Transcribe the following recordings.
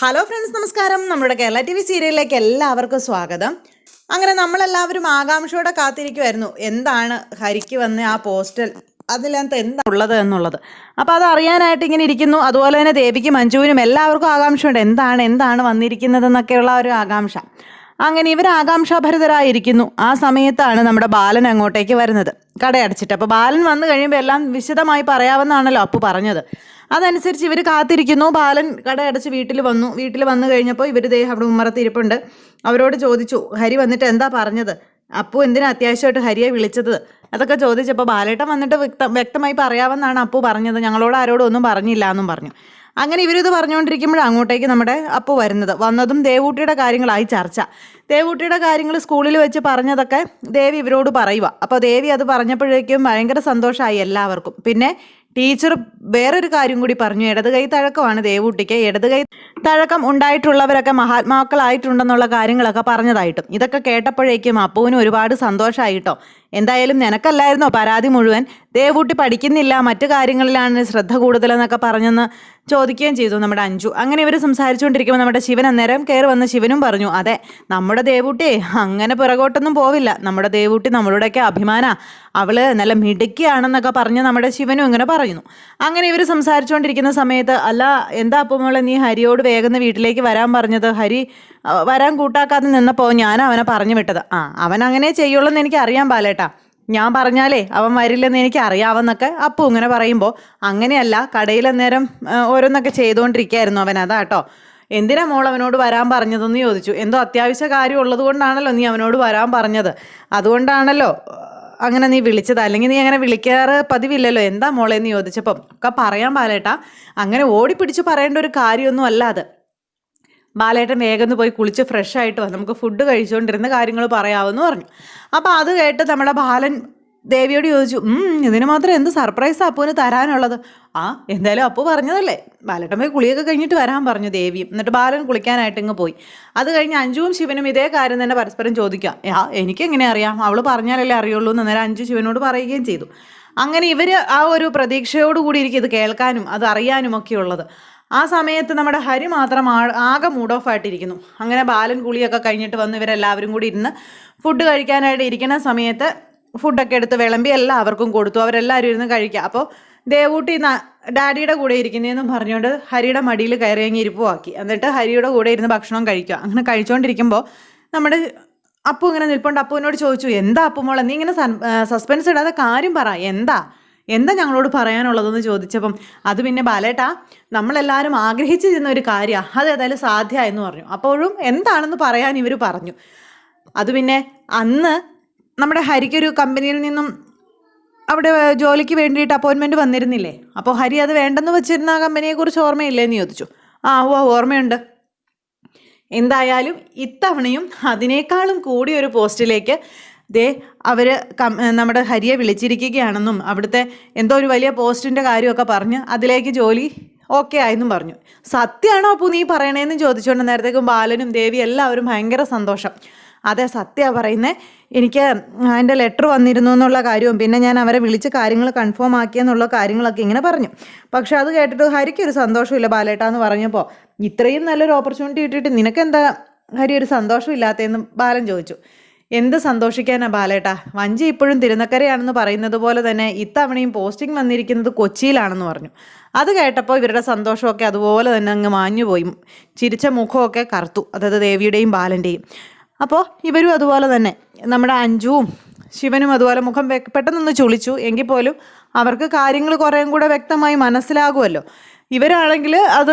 Hello friends, നമസ്കാരം. നമ്മുടെ Kerala TV സീരിയലിലേക്ക് എല്ലാവർക്കും സ്വാഗതം. അങ്ങനെ നമ്മളെല്ലാവരും ആകാംക്ഷയോടെ കാത്തിരിക്കുമായിരുന്നു എന്താണ് ഹരിക്ക് വന്ന് ആ പോസ്റ്റൽ അതിനകത്ത് എന്താ ഉള്ളത് എന്നുള്ളത്. അപ്പോൾ അത് അറിയാനായിട്ട് ഇങ്ങനെ ഇരിക്കുന്നു. അതുപോലെ തന്നെ ദേവിക്കും മഞ്ജുവിനും എല്ലാവർക്കും ആകാംക്ഷയുണ്ട് എന്താണ് വന്നിരിക്കുന്നതെന്നൊക്കെയുള്ള ഒരു ആകാംക്ഷ. അങ്ങനെ ഇവർ ആകാംക്ഷാഭരിതരായിരിക്കുന്നു. ആ സമയത്താണ് നമ്മുടെ ബാലൻ അങ്ങോട്ടേക്ക് വരുന്നത്, കടയടച്ചിട്ട്. അപ്പോൾ ബാലൻ വന്നു കഴിയുമ്പോൾ എല്ലാം വിശദമായി പറയാമെന്നാണല്ലോ അപ്പു പറഞ്ഞത്. അതനുസരിച്ച് ഇവർ കാത്തിരിക്കുന്നു. ബാലൻ കടയടച്ച് വീട്ടിൽ വന്നു കഴിഞ്ഞപ്പോൾ ഇവർ അവിടെ ഉമ്മറത്തിരിപ്പുണ്ട്. അവരോട് ചോദിച്ചു, ഹരി വന്നിട്ട് എന്താ പറഞ്ഞത്, അപ്പു എന്തിനാ അത്യാവശ്യമായിട്ട് ഹരിയെ വിളിച്ചത്, അതൊക്കെ ചോദിച്ചപ്പോൾ ബാലേട്ടൻ വന്നിട്ട് വ്യക്തമായി പറയാമെന്നാണ് അപ്പു പറഞ്ഞത്, ഞങ്ങളോട് ആരോടും ഒന്നും പറഞ്ഞില്ല എന്നും പറഞ്ഞു. അങ്ങനെ ഇവരിത് പറഞ്ഞുകൊണ്ടിരിക്കുമ്പോഴാണ് അങ്ങോട്ടേക്ക് നമ്മുടെ അപ്പു വന്നതും ദേവൂട്ടിയുടെ കാര്യങ്ങളായി ചർച്ച. ദേവൂട്ടിയുടെ കാര്യങ്ങൾ സ്കൂളിൽ വെച്ച് പറഞ്ഞതൊക്കെ ദേവി ഇവരോട് പറയുക. അപ്പോൾ ദേവി അത് പറഞ്ഞപ്പോഴേക്കും ഭയങ്കര സന്തോഷമായി എല്ലാവർക്കും. പിന്നെ ടീച്ചർ വേറൊരു കാര്യം കൂടി പറഞ്ഞു, ഇടത് കൈ തഴക്കമാണ് ദേവൂട്ടിക്ക്. ഇടത് കൈ തഴക്കം ഉണ്ടായിട്ടുള്ളവരൊക്കെ മഹാത്മാക്കളായിട്ടുണ്ടെന്നുള്ള കാര്യങ്ങളൊക്കെ പറഞ്ഞതായിട്ടും. ഇതൊക്കെ കേട്ടപ്പോഴേക്കും അപ്പുവിന് ഒരുപാട് സന്തോഷമായിട്ടോ. എന്തായാലും നിനക്കല്ലായിരുന്നോ പരാതി മുഴുവൻ, ദേവൂട്ടി പഠിക്കുന്നില്ല, മറ്റു കാര്യങ്ങളിലാണ് ശ്രദ്ധ കൂടുതലെന്നൊക്കെ പറഞ്ഞെന്ന് ചോദിക്കുകയും ചെയ്തു നമ്മുടെ അഞ്ജു. അങ്ങനെ ഇവർ സംസാരിച്ചുകൊണ്ടിരിക്കുമ്പോൾ നമ്മുടെ ശിവൻ അന്നേരം കയറി വന്ന് ശിവനും പറഞ്ഞു, അതെ, നമ്മുടെ ദേവൂട്ടിയെ അങ്ങനെ പുറകോട്ടൊന്നും പോവില്ല, നമ്മുടെ ദേവൂട്ടി നമ്മളുടെയൊക്കെ അഭിമാന, അവള് നല്ല മിടുക്കിയാണെന്നൊക്കെ പറഞ്ഞ് നമ്മുടെ ശിവനും ഇങ്ങനെ പറയുന്നു. അങ്ങനെ ഇവർ സംസാരിച്ചുകൊണ്ടിരിക്കുന്ന സമയത്ത്, അല്ല എന്താ അപ്പം മോളെ നീ ഹരിയോട് വേഗം വീട്ടിലേക്ക് വരാൻ പറഞ്ഞത്, ഹരി വരാൻ കൂട്ടാക്കാതെ നിന്നപ്പോൾ ഞാൻ അവനെ പറഞ്ഞു വിട്ടത്. അവൻ അങ്ങനെ ചെയ്യുള്ളൂ എന്ന് എനിക്ക് അറിയാൻ പാലേട്ടാ, ഞാൻ പറഞ്ഞാലേ അവൻ വരില്ലെന്ന് എനിക്ക് അറിയാമെന്നൊക്കെ അപ്പു ഇങ്ങനെ പറയുമ്പോൾ, അങ്ങനെയല്ല, കടയിലന്നേരം ഓരോന്നൊക്കെ ചെയ്തുകൊണ്ടിരിക്കുകയായിരുന്നു അവൻ, അതാട്ടോ. എന്തിനാ മോൾ അവനോട് വരാൻ പറഞ്ഞതെന്ന് ചോദിച്ചു. എന്തോ അത്യാവശ്യ കാര്യം ഉള്ളത് കൊണ്ടാണല്ലോ നീ അവനോട് വരാൻ പറഞ്ഞത്, അതുകൊണ്ടാണല്ലോ അങ്ങനെ നീ വിളിച്ചത്, അല്ലെങ്കിൽ നീ അങ്ങനെ വിളിക്കാറ് പതിവില്ലല്ലോ, എന്താ മോളെ എന്ന് ചോദിച്ചപ്പം ഒക്കെ പറയാൻ പാലേട്ടാ, അങ്ങനെ ഓടിപ്പിടിച്ച് പറയേണ്ട ഒരു കാര്യമൊന്നും അല്ല അത്. ബാലേട്ടൻ വേഗം പോയി കുളിച്ച് ഫ്രഷ് ആയിട്ട് വന്ന് നമുക്ക് ഫുഡ് കഴിച്ചുകൊണ്ടിരുന്ന കാര്യങ്ങൾ പറയാമെന്ന് പറഞ്ഞു. അപ്പോൾ അത് കേട്ട് നമ്മുടെ ബാലൻ ദേവിയോട് ചോദിച്ചു, ഇതിന് മാത്രം എന്ത് സർപ്രൈസ് അപ്പുവിന് തരാനുള്ളത്? എന്തായാലും അപ്പു പറഞ്ഞതല്ലേ, ബാലേട്ടൻ പോയി കുളിയൊക്കെ കഴിഞ്ഞിട്ട് വരാൻ പറഞ്ഞു ദേവിയും. എന്നിട്ട് ബാലൻ കുളിക്കാനായിട്ട് ഇങ്ങ് പോയി. അത് കഴിഞ്ഞ് അഞ്ജുവും ശിവനും ഇതേ കാര്യം തന്നെ പരസ്പരം ചോദിക്കാം, എനിക്കെങ്ങനെ അറിയാം, അവൾ പറഞ്ഞാലല്ലേ അറിയുള്ളൂ എന്ന് അന്നേരം അഞ്ജു ശിവനോട് പറയുകയും ചെയ്തു. അങ്ങനെ ഇവർ ആ ഒരു പ്രതീക്ഷയോടുകൂടി ഇരിക്കും ഇത് കേൾക്കാനും അത് അറിയാനും ഒക്കെ ഉള്ളത്. ആ സമയത്ത് നമ്മുടെ ഹരി മാത്രം ആകെ മൂഡ് ഓഫ് ആയിട്ടിരിക്കുന്നു. അങ്ങനെ ബാലൻ കുളിയൊക്കെ കഴിഞ്ഞിട്ട് വന്ന് ഇവരെല്ലാവരും കൂടി ഇരുന്ന് ഫുഡ് കഴിക്കാനായിട്ട് ഇരിക്കുന്ന സമയത്ത് ഫുഡൊക്കെ എടുത്ത് വിളമ്പി എല്ലാവർക്കും കൊടുത്തു. അവരെല്ലാവരും ഇരുന്ന് കഴിക്കുക. അപ്പോൾ ദേവൂട്ടി ഡാഡിയുടെ കൂടെ ഇരിക്കുന്നതെന്നും പറഞ്ഞുകൊണ്ട് ഹരിയുടെ മടിയിൽ കയറിയങ്ങി ഇരിപ്പുമാക്കി. എന്നിട്ട് ഹരിയുടെ കൂടെ ഇരുന്ന് ഭക്ഷണം കഴിക്കുക. അങ്ങനെ കഴിച്ചുകൊണ്ടിരിക്കുമ്പോൾ നമ്മുടെ അപ്പു ഇങ്ങനെ നിൽപ്പുണ്ട്. അപ്പുവിനോട് ചോദിച്ചു, എന്താ അപ്പുമോളെ നീ ഇങ്ങനെ സസ്പെൻസ് ഇടാതെ കാര്യം പറ, എന്താ ഞങ്ങളോട് പറയാനുള്ളതെന്ന് ചോദിച്ചപ്പം, അത് പിന്നെ ബാലേട്ടാ, നമ്മളെല്ലാവരും ആഗ്രഹിച്ചിരുന്ന ഒരു കാര്യമാണ്, അത് ഏതായാലും സാധ്യമായെന്ന് പറഞ്ഞു. അപ്പോഴും എന്താണെന്ന് പറയാൻ ഇവർ പറഞ്ഞു. അത് പിന്നെ അന്ന് നമ്മുടെ ഹരിക്കൊരു കമ്പനിയിൽ നിന്നും അവിടെ ജോലിക്ക് വേണ്ടിയിട്ട് അപ്പോയിൻമെൻറ്റ് വന്നിരുന്നില്ലേ, അപ്പോൾ ഹരി അത് വേണ്ടെന്ന് വെച്ചിരുന്ന ആ കമ്പനിയെക്കുറിച്ച് ഓർമ്മയില്ലേന്ന് ചോദിച്ചു. ഓർമ്മയുണ്ട്. എന്തായാലും ഇത്തവണയും അതിനേക്കാളും കൂടിയൊരു പോസ്റ്റിലേക്ക് അവർ നമ്മുടെ ഹരിയെ വിളിച്ചിരിക്കുകയാണെന്നും അവിടുത്തെ എന്തോ ഒരു വലിയ പോസ്റ്റിൻ്റെ കാര്യമൊക്കെ പറഞ്ഞ് അതിലേക്ക് ജോലി ഓക്കെ ആയെന്നും പറഞ്ഞു. സത്യമാണോ അപ്പോൾ നീ പറയണേന്ന് ചോദിച്ചുകൊണ്ട് നേരത്തേക്കും ബാലനും ദേവി എല്ലാവരും ഭയങ്കര സന്തോഷം. അതെ, സത്യമാണ് പറയുന്നത്, എനിക്ക് അതിൻ്റെ ലെറ്റർ വന്നിരുന്നു എന്നുള്ള കാര്യവും പിന്നെ ഞാൻ അവരെ വിളിച്ച് കാര്യങ്ങൾ കൺഫേം ആക്കിയെന്നുള്ള കാര്യങ്ങളൊക്കെ ഇങ്ങനെ പറഞ്ഞു. പക്ഷെ അത് കേട്ടിട്ട് ഹരിക്കൊരു സന്തോഷമില്ല ബാലേട്ടാന്ന് പറഞ്ഞപ്പോൾ, ഇത്രയും നല്ലൊരു ഓപ്പർച്യൂണിറ്റി കിട്ടിയിട്ട് നിനക്കെന്താ ഹരി ഒരു സന്തോഷമില്ലാത്തതെന്നും ബാലൻ ചോദിച്ചു. എന്ത് സന്തോഷിക്കാനാ ബാലേട്ടാ, വഞ്ചി ഇപ്പോഴും തിരുനക്കരയാണെന്ന് പറയുന്നത് പോലെ തന്നെ ഇത്തവണയും പോസ്റ്റിംഗ് വന്നിരിക്കുന്നത് കൊച്ചിയിലാണെന്ന് പറഞ്ഞു. അത് കേട്ടപ്പോൾ ഇവരുടെ സന്തോഷമൊക്കെ അതുപോലെ തന്നെ അങ്ങ് മാഞ്ഞുപോയി. ചിരിച്ച മുഖമൊക്കെ കറുത്തു, അതായത് ദേവിയുടെയും ബാലൻ്റെയും. അപ്പോൾ ഇവരും അതുപോലെ തന്നെ നമ്മുടെ അഞ്ജുവും ശിവനും അതുപോലെ മുഖം പെട്ടെന്നൊന്ന് ചുളിച്ചു. എങ്കിൽ പോലും അവർക്ക് കാര്യങ്ങൾ കുറേയും കൂടെ വ്യക്തമായി മനസ്സിലാകുമല്ലോ. ഇവരാണെങ്കിൽ അത്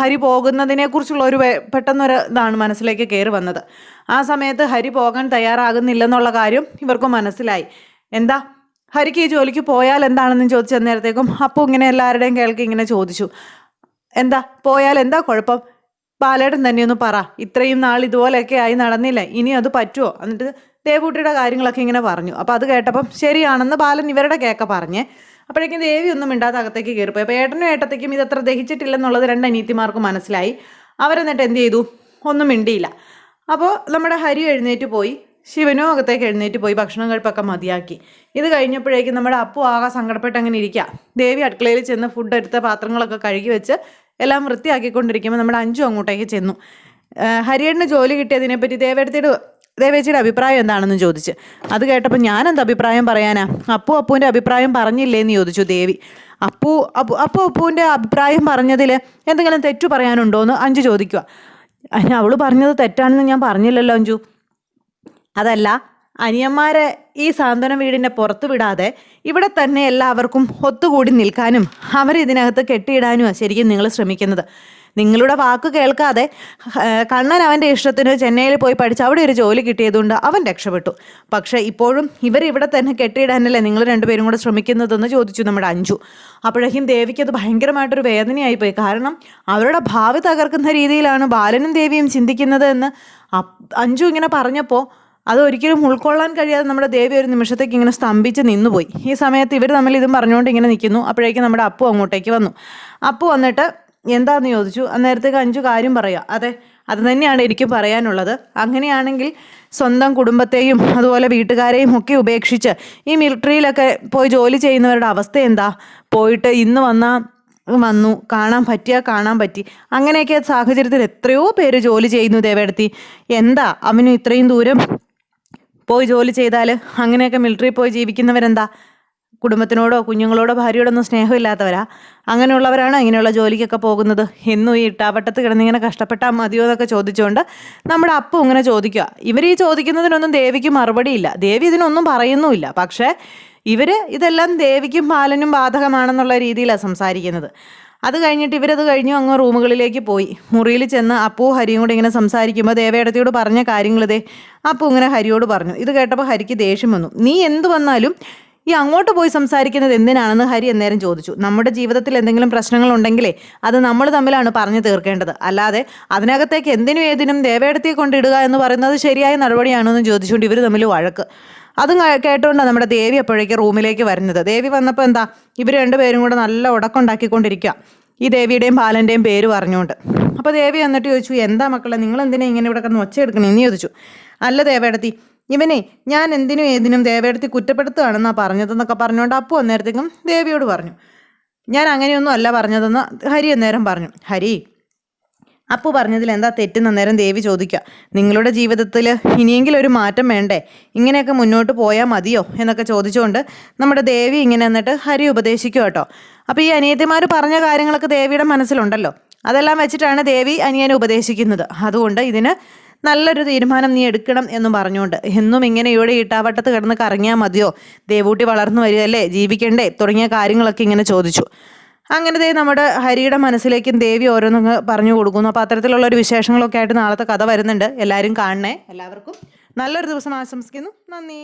ഹരി പോകുന്നതിനെക്കുറിച്ചുള്ള ഒരു പെട്ടെന്നൊരു ഇതാണ് മനസ്സിലേക്ക് കയറി വന്നത്. ആ സമയത്ത് ഹരി പോകാൻ തയ്യാറാകുന്നില്ലെന്നുള്ള കാര്യം ഇവർക്കും മനസ്സിലായി. എന്താ ഹരിക്ക് ഈ ജോലിക്ക് പോയാൽ എന്താണെന്ന് ചോദിച്ചു നേരത്തേക്കും അപ്പോൾ ഇങ്ങനെ എല്ലാവരുടെയും കേൾക്കി ഇങ്ങനെ ചോദിച്ചു, എന്താ പോയാൽ എന്താ കുഴപ്പം, ബാലേട്ടൻ തന്നെയൊന്ന് പറ, ഇത്രയും നാൾ ഇതുപോലെയൊക്കെ ആയി നടന്നില്ലേ, ഇനി അത് പറ്റുമോ? എന്നിട്ട് ദേവൂട്ടിയുടെ കാര്യങ്ങളൊക്കെ ഇങ്ങനെ പറഞ്ഞു. അപ്പോൾ അത് കേട്ടപ്പം ശരിയാണെന്ന് ബാലൻ ഇവരുടെ കേൾക്ക പറഞ്ഞേ. അപ്പോഴേക്കും ദേവി ഒന്നും മിണ്ടാതെ അകത്തേക്ക് കയറിപ്പോയി. അപ്പോൾ ഏട്ടനും ഏട്ടത്തേക്കും ഇതത്ര ദഹിച്ചിട്ടില്ലെന്നുള്ളത് രണ്ട് അനിയത്തിമാർക്ക് മനസ്സിലായി. അവരെന്നിട്ട് എന്ത് ചെയ്തു, ഒന്നും മിണ്ടിയില്ല. അപ്പോൾ നമ്മുടെ ഹരി എഴുന്നേറ്റ് പോയി, ശിവനും അകത്തേക്ക് എഴുന്നേറ്റ് പോയി ഭക്ഷണം കഴിപ്പൊക്കെ മതിയാക്കി. ഇത് കഴിഞ്ഞപ്പോഴേക്കും നമ്മുടെ അപ്പു ആകെ സങ്കടപ്പെട്ട് അങ്ങനെ ഇരിക്കുക. ദേവി അടുക്കളയിൽ ചെന്ന് ഫുഡ് എടുത്ത പാത്രങ്ങളൊക്കെ കഴുകി വെച്ച് എല്ലാം വൃത്തിയാക്കിക്കൊണ്ടിരിക്കുമ്പോൾ നമ്മുടെ അഞ്ചു അങ്ങോട്ടേക്ക് ചെന്നു. ഹരിയേട്ടന് ജോലി കിട്ടിയതിനെപ്പറ്റി ദേവേച്ചിയുടെ അഭിപ്രായം എന്താണെന്ന് ചോദിച്ച്. അത് കേട്ടപ്പോൾ ഞാനെന്ത് അഭിപ്രായം പറയാനാ, അപ്പുവിൻ്റെ അഭിപ്രായം പറഞ്ഞില്ലേന്ന് ചോദിച്ചു ദേവി. അപ്പുവിൻ്റെ അഭിപ്രായം പറഞ്ഞതിൽ എന്തെങ്കിലും തെറ്റു പറയാനുണ്ടോ എന്ന് അഞ്ചു ചോദിക്കുക. അതിന് അവൾ പറഞ്ഞത് തെറ്റാണെന്ന് ഞാൻ പറഞ്ഞില്ലല്ലോ അഞ്ചു. അതല്ല, അനിയന്മാരെ ഈ സാന്ത്വന വീടിൻ്റെ പുറത്ത് വിടാതെ ഇവിടെ തന്നെ എല്ലാവർക്കും ഒത്തുകൂടി നിൽക്കാനും അവരെ ഇതിനകത്ത് കെട്ടിയിടാനുമാണ് ശരിക്കും നിങ്ങൾ ശ്രമിക്കുന്നത്. നിങ്ങളുടെ വാക്ക് കേൾക്കാതെ കണ്ണൻ അവൻ്റെ ഇഷ്ടത്തിന് ചെന്നൈയിൽ പോയി പഠിച്ച് അവിടെ ഒരു ജോലി കിട്ടിയതുകൊണ്ട് അവൻ രക്ഷപ്പെട്ടു. പക്ഷേ ഇപ്പോഴും ഇവരിവിടെ തന്നെ കെട്ടിയിടാനല്ലേ നിങ്ങൾ രണ്ടുപേരും കൂടെ ശ്രമിക്കുന്നതെന്ന് ചോദിച്ചു നമ്മുടെ അഞ്ചു. അപ്പോഴേക്കും ദേവിക്ക് അത് ഭയങ്കരമായിട്ടൊരു വേദനയായിപ്പോയി. കാരണം അവരുടെ ഭാവി തകർക്കുന്ന രീതിയിലാണ് ബാലനും ദേവിയും ചിന്തിക്കുന്നത് എന്ന് അഞ്ചു ഇങ്ങനെ പറഞ്ഞപ്പോൾ അതൊരിക്കലും ഉൾക്കൊള്ളാൻ കഴിയാതെ നമ്മുടെ ദേവി ഒരു നിമിഷത്തേക്ക് ഇങ്ങനെ സ്തംഭിച്ച് നിന്നുപോയി. ഈ സമയത്ത് ഇവർ തമ്മിൽ ഇതും പറഞ്ഞുകൊണ്ട് ഇങ്ങനെ നിൽക്കുന്നു. അപ്പോഴേക്കും നമ്മുടെ അപ്പു അങ്ങോട്ടേക്ക് വന്നു. അപ്പു വന്നിട്ട് എന്താണെന്ന് ചോദിച്ചു. അന്നേരത്തേക്ക് അഞ്ചു കാര്യം പറയുക. അതെ, അത് തന്നെയാണ് എനിക്ക് പറയാനുള്ളത്. അങ്ങനെയാണെങ്കിൽ സ്വന്തം കുടുംബത്തെയും അതുപോലെ വീട്ടുകാരെയും ഒക്കെ ഉപേക്ഷിച്ച് ഈ മിലിറ്ററിയിലൊക്കെ പോയി ജോലി ചെയ്യുന്നവരുടെ അവസ്ഥ എന്താ? പോയിട്ട് ഇന്ന് വന്നു, കാണാൻ പറ്റി. അങ്ങനെയൊക്കെ സാഹചര്യത്തിൽ എത്രയോ പേര് ജോലി ചെയ്യുന്നു ദേവേടത്തി. എന്താ അവന് ഇത്രയും ദൂരം പോയി ജോലി ചെയ്താൽ അങ്ങനെയൊക്കെ മിലിറ്ററി പോയി ജീവിക്കുന്നവരെന്താ കുടുംബത്തിനോടോ കുഞ്ഞുങ്ങളോടോ ഭാര്യയോടോ ഒന്നും സ്നേഹമില്ലാത്തവരാ? അങ്ങനെയുള്ളവരാണ് ഇങ്ങനെയുള്ള ജോലിക്കൊക്കെ പോകുന്നത്. എന്നും ഈ ഇട്ടാവട്ടത്ത് കിടന്നിങ്ങനെ കഷ്ടപ്പെട്ടാൽ മതിയോ എന്നൊക്കെ ചോദിച്ചുകൊണ്ട് നമ്മുടെ അപ്പു ഇങ്ങനെ ചോദിക്കുക. ഇവർ ഈ ചോദിക്കുന്നതിനൊന്നും ദേവിക്ക് മറുപടിയില്ല. ദേവി ഇതിനൊന്നും പറയുന്നുമില്ല. പക്ഷേ ഇതെല്ലാം ദേവിക്കും ബാലനും ബാധകമാണെന്നുള്ള രീതിയിലാണ് സംസാരിക്കുന്നത്. അത് കഴിഞ്ഞിട്ട് ഇവരത് കഴിഞ്ഞു അങ്ങ് റൂമുകളിലേക്ക് പോയി. മുറിയിൽ ചെന്ന് അപ്പു ഹരിയും കൂടെ ഇങ്ങനെ സംസാരിക്കുമ്പോൾ ദേവേടത്തിയോട് പറഞ്ഞ കാര്യങ്ങളിതേ അപ്പു ഇങ്ങനെ ഹരിയോട് പറഞ്ഞു. ഇത് കേട്ടപ്പോൾ ഹരിക്ക് ദേഷ്യം വന്നു. നീ എന്ത് വന്നാലും ഈ അങ്ങോട്ട് പോയി സംസാരിക്കുന്നത് എന്തിനാണെന്ന് ഹരി അന്നേരം ചോദിച്ചു. നമ്മുടെ ജീവിതത്തിൽ എന്തെങ്കിലും പ്രശ്നങ്ങളുണ്ടെങ്കിലേ അത് നമ്മൾ തമ്മിലാണ് പറഞ്ഞു തീർക്കേണ്ടത്, അല്ലാതെ അതിനകത്തേക്ക് എന്തിനും ഏതിനും ദേവേടത്തിയെ കൊണ്ടിടുക എന്ന് പറയുന്നത് ശരിയായ നടപടിയാണെന്ന് ചോദിച്ചുകൊണ്ട് ഇവർ തമ്മിൽ വഴക്ക്. അതും കേട്ടുകൊണ്ടാണ് നമ്മുടെ ദേവി അപ്പോഴേക്ക് റൂമിലേക്ക് വരുന്നത്. ദേവി വന്നപ്പോൾ എന്താ ഇവർ രണ്ടുപേരും കൂടെ നല്ല ഉടക്കുണ്ടാക്കിക്കൊണ്ടിരിക്കുക, ഈ ദേവിയുടെയും ബാലൻ്റെയും പേര് പറഞ്ഞുകൊണ്ട്. അപ്പോൾ ദേവി വന്നിട്ട് ചോദിച്ചു, എന്താ മക്കളെ നിങ്ങൾ എന്തിനാ ഇങ്ങനെ ഇവിടെ കിടന്ന് ഒച്ചയെടുക്കണേ എന്ന് ചോദിച്ചു. അല്ല ദേവേടത്തി, ഇവനെ ഞാൻ എന്തിനും ഏതിനും ദേവേടത്തി കുറ്റപ്പെടുത്തുകയാണെന്നാണ് പറഞ്ഞതെന്നൊക്കെ പറഞ്ഞുകൊണ്ട് അപ്പു അന്നേരത്തേക്കും ദേവിയോട് പറഞ്ഞു. ഞാൻ അങ്ങനെയൊന്നും അല്ല പറഞ്ഞതെന്ന് ഹരി അന്നേരം പറഞ്ഞു. ഹരി, അപ്പു പറഞ്ഞതിൽ എന്താ തെറ്റെന്ന് അന്നേരം ദേവി ചോദിക്കുക. നിങ്ങളുടെ ജീവിതത്തിൽ ഇനിയെങ്കിലും ഒരു മാറ്റം വേണ്ടേ? ഇങ്ങനെയൊക്കെ മുന്നോട്ട് പോയാൽ മതിയോ എന്നൊക്കെ ചോദിച്ചുകൊണ്ട് നമ്മുടെ ദേവി ഇങ്ങനെ എന്നിട്ട് ഹരി ഉപദേശിക്കുക കേട്ടോ. അപ്പോൾ ഈ അനിയത്തിമാർ പറഞ്ഞ കാര്യങ്ങളൊക്കെ ദേവിയുടെ മനസ്സിലുണ്ടല്ലോ. അതെല്ലാം വെച്ചിട്ടാണ് ദേവി അനിയനെ ഉപദേശിക്കുന്നത്. അതുകൊണ്ട് ഇതിന് നല്ലൊരു തീരുമാനം നീ എടുക്കണം എന്നും പറഞ്ഞുകൊണ്ട്, എന്നും ഇങ്ങനെ ഇവിടെ ഇട്ടാവട്ടത്ത് കിടന്ന് കറങ്ങിയാൽ മതിയോ? ദേവൂട്ടി വളർന്നു വരികയല്ലേ, ജീവിക്കണ്ടേ തുടങ്ങിയ കാര്യങ്ങളൊക്കെ ഇങ്ങനെ ചോദിച്ചു. അങ്ങനെ നമ്മുടെ ഹരിയുടെ മനസ്സിലേക്കും ദേവി ഓരോന്നൊക്കെ പറഞ്ഞു കൊടുക്കുന്നു. അപ്പോൾ അത്തരത്തിലുള്ളൊരു വിശേഷങ്ങളൊക്കെ ആയിട്ട് നാളത്തെ കഥ വരുന്നുണ്ട്. എല്ലാവരും കാണണേ. എല്ലാവർക്കും നല്ലൊരു ദിവസം ആശംസിക്കുന്നു. നന്ദി.